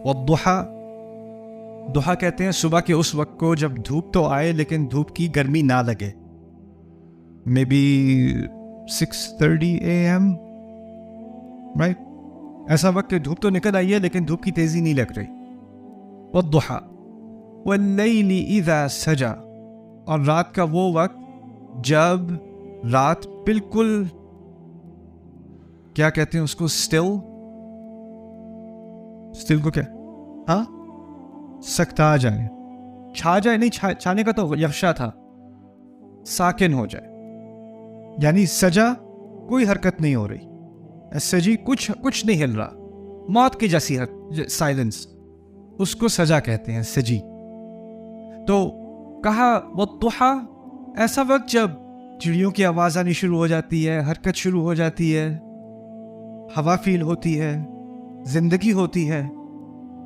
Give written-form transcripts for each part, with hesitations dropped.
والضحا، ضحا کہتے ہیں صبح کے اس وقت کو جب دھوپ تو آئے لیکن دھوپ کی گرمی نہ لگے. Maybe 6:30 AM، right? ایسا وقت کہ دھوپ تو نکل آئی ہے لیکن دھوپ کی تیزی نہیں لگ رہی. والضحا واللیل اذا سجا، اور رات کا وہ وقت جب رات بالکل کیا کہتے ہیں اس کو، اسٹل کو کیا، ہاں سکتا جائے، چھا جائے، نہیں چھانے کا تو یغشا تھا، ساکن ہو جائے. یعنی سجا کوئی حرکت نہیں ہو رہی، سجی کچھ نہیں ہل رہا، موت کی جیسی سائلنس، اس کو سجا کہتے ہیں، سجی. تو کہا والضحا، ایسا وقت جب چڑیوں کی آواز آنی شروع ہو جاتی ہے، حرکت شروع ہو جاتی ہے، ہوا فیل ہوتی ہے، زندگی ہوتی ہے.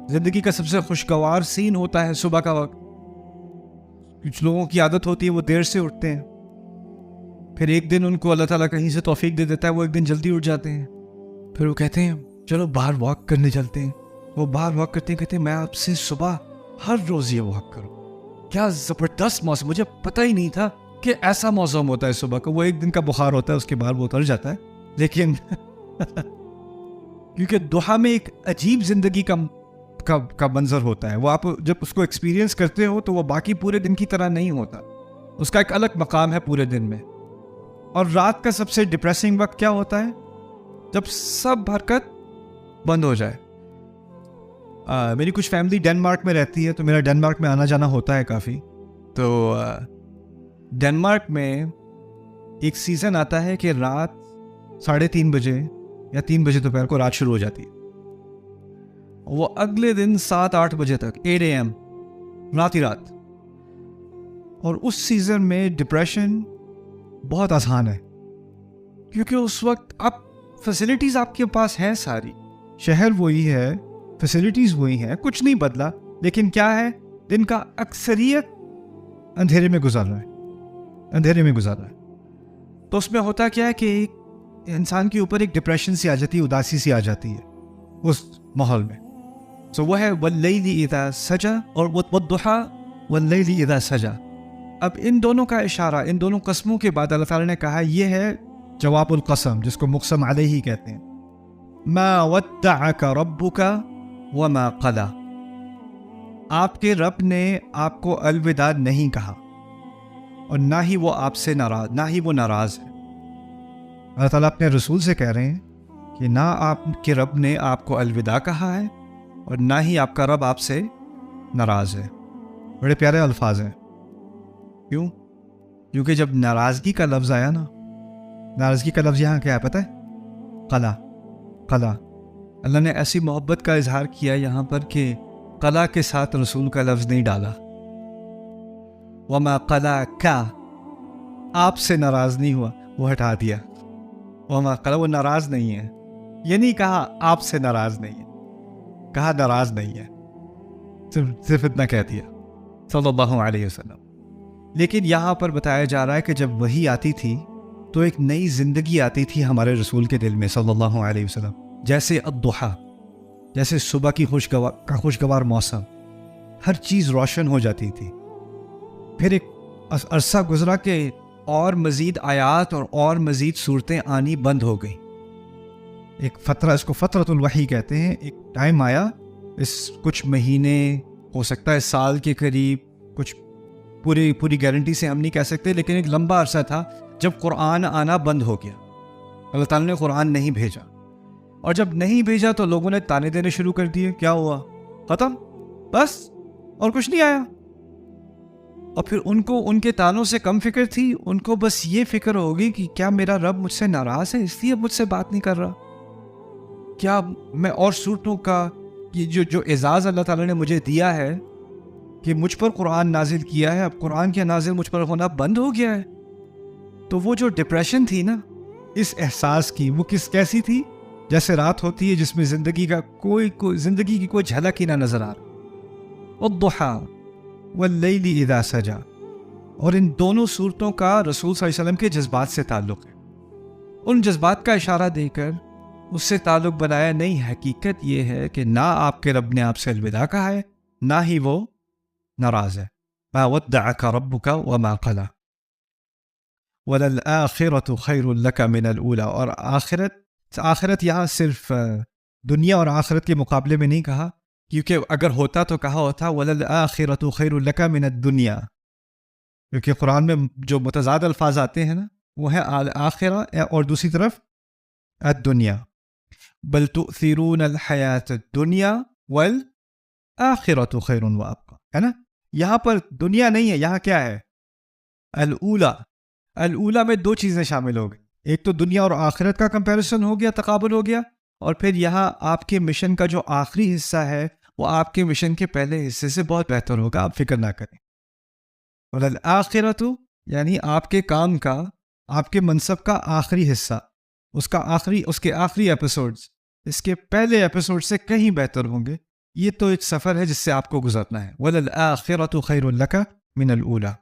زندگی کا سب سے خوشگوار سین ہوتا ہے صبح کا وقت. کچھ لوگوں کی عادت ہوتی ہے وہ دیر سے اٹھتے ہیں، پھر ایک دن ان کو اللہ تعالیٰ کہیں سے توفیق دے دیتا ہے، وہ ایک دن جلدی اٹھ جاتے ہیں، پھر وہ کہتے ہیں چلو باہر واک کرنے چلتے ہیں. وہ باہر واک کرتے ہیں، کہتے ہیں میں آپ سے صبح ہر روز یہ واک کروں. کیا زبردست موسم، مجھے پتہ ہی نہیں تھا کہ ایسا موسم ہوتا ہے صبح کا. وہ ایک دن کا بخار ہوتا ہے، اس کے بعد وہ اتر جاتا ہے، لیکن کیونکہ ضحیٰ میں ایک عجیب زندگی کا منظر ہوتا ہے. وہ آپ جب اس کو ایکسپیرینس کرتے ہو تو وہ باقی پورے دن کی طرح نہیں ہوتا، اس کا ایک الگ مقام ہے پورے دن میں. اور رات کا سب سے ڈپریسنگ وقت کیا ہوتا ہے؟ جب سب حرکت بند ہو جائے. میری کچھ فیملی ڈنمارک میں رہتی ہے تو میرا ڈنمارک میں آنا جانا ہوتا ہے کافی. تو ڈنمارک میں ایک سیزن آتا ہے کہ رات 3:30 بجے یا 3 بجے دوپہر کو رات شروع ہو جاتی ہے، وہ اگلے دن 7-8 بجے تک 8 AM رات ہی رات. اور اس سیزن میں ڈپریشن بہت آسان ہے، کیونکہ اس وقت اب فیسلٹیز آپ کے پاس ہیں ساری، شہر وہی ہے، فیسلٹیز وہی ہیں، کچھ نہیں بدلا، لیکن کیا ہے، دن کا اکثریت اندھیرے میں گزر رہا ہے. تو اس میں ہوتا کیا ہے کہ انسان کے اوپر ایک ڈپریشن سی آ جاتی ہے، اداسی سی آ جاتی ہے اس ماحول میں. سو وہ ہے واللیل اذا سجا اور والضحا واللیل اذا سجا. اب ان دونوں کا اشارہ، ان دونوں قسموں کے بعد اللہ تعالیٰ نے کہا یہ ہے جواب القسم، جس کو مقسم علیہ کہتے ہیں. ما ودعک ربک وما قلا، آپ کے رب نے آپ کو الوداع نہیں کہا اور نہ ہی وہ آپ سے ناراض ہے. اللہ تعالیٰ اپنے رسول سے کہہ رہے ہیں کہ نہ آپ کے رب نے آپ کو الوداع کہا ہے اور نہ ہی آپ کا رب آپ سے ناراض ہے. بڑے پیارے الفاظ ہیں. کیوں؟ کیونکہ جب ناراضگی کا لفظ آیا نا، ناراضگی کا لفظ یہاں کیا ہے پتہ ہے؟ قلا. اللہ نے ایسی محبت کا اظہار کیا یہاں پر کہ قلا کے ساتھ رسول کا لفظ نہیں ڈالا. وما قلا کا، آپ سے ناراض نہیں ہوا، وہ ہٹا دیا. وما قلا، وہ ناراض نہیں ہے، یہ نہیں کہا آپ سے ناراض نہیں ہے، کہا ناراض نہیں ہے، صرف اتنا کہہ دیا صلی اللہ علیہ وسلم. لیکن یہاں پر بتایا جا رہا ہے کہ جب وحی آتی تھی تو ایک نئی زندگی آتی تھی ہمارے رسول کے دل میں صلی اللہ علیہ وسلم. جیسے الضحیٰ، جیسے صبح کی خوشگوار موسم، ہر چیز روشن ہو جاتی تھی. پھر ایک عرصہ گزرا کہ اور مزید آیات اور مزید صورتیں آنی بند ہو گئیں. ایک فترہ، اس کو فترۃ الوحی کہتے ہیں. ایک ٹائم آیا، اس کچھ مہینے، ہو سکتا ہے سال کے قریب، کچھ پوری گارنٹی سے ہم نہیں کہہ سکتے، لیکن ایک لمبا عرصہ تھا جب قرآن آنا بند ہو گیا. اللہ تعالیٰ نے قرآن نہیں بھیجا، اور جب نہیں بھیجا تو لوگوں نے تانے دینے شروع کر دیے. کیا ہوا؟ ختم، بس اور کچھ نہیں آیا. اور پھر ان کو ان کے تانوں سے کم فکر تھی، ان کو بس یہ فکر ہوگی کہ کیا میرا رب مجھ سے ناراض ہے اس لیے مجھ سے بات نہیں کر رہا؟ کیا میں اور صورتوں کا یہ جو اعزاز اللہ تعالیٰ نے مجھے دیا ہے کہ مجھ پر قرآن نازل کیا ہے، اب قرآن کا نازل مجھ پر ہونا بند ہو گیا ہے. تو وہ جو ڈپریشن تھی نا اس احساس کی، وہ کیسی تھی؟ جیسے رات ہوتی ہے جس میں زندگی کی کوئی جھلک ہی نہ نظر آ رہا. والضحیٰ واللیل اذا سجا. اور ان دونوں صورتوں کا رسول صلی اللہ علیہ وسلم کے جذبات سے تعلق ہے. ان جذبات کا اشارہ دے کر اس سے تعلق بنایا نہیں. حقیقت یہ ہے کہ نہ آپ کے رب نے آپ سے الوداع کہا ہے، نہ ہی وہ ناراض ہے. ما ودعک ربک وما قلی وَلَلْآخِرَةُ خَيْرٌ لَكَ مِنَ الْأُولَى. اور آخرت یہاں صرف دنیا اور آخرت کے مقابلے میں نہیں کہا، کیونکہ اگر ہوتا تو کہا ہوتا وَلَلْآخِرَةُ خَيْرٌ لَكَ مِنَ الدُّنْيَا، کیونکہ قرآن میں جو متضاد الفاظ آتے ہیں نا وہ ہے آخرہ اور دوسری طرف الدنیا. بل تؤثرون الحیات الدنیا والآخرۃ خیر وابقی، ہے نا. یہاں پر دنیا نہیں ہے، یہاں کیا ہے؟ الاولی. الاولی میں دو چیزیں شامل ہو گئی، ایک تو دنیا اور آخرت کا کمپیریزن ہو گیا، تقابل ہو گیا، اور پھر یہاں آپ کے مشن کا جو آخری حصہ ہے وہ آپ کے مشن کے پہلے حصے سے بہت بہتر ہوگا، آپ فکر نہ کریں. والآخرۃ یعنی آپ کے کام کا، آپ کے منصب کا آخری حصہ، اس کے آخری ایپیسوڈز اس کے پہلے ایپیسوڈ سے کہیں بہتر ہوں گے. یہ تو ایک سفر ہے جس سے آپ کو گزرنا ہے. وَلَلْآخِرَةُ خَيْرٌ لَكَ مِنَ الْأُولَى.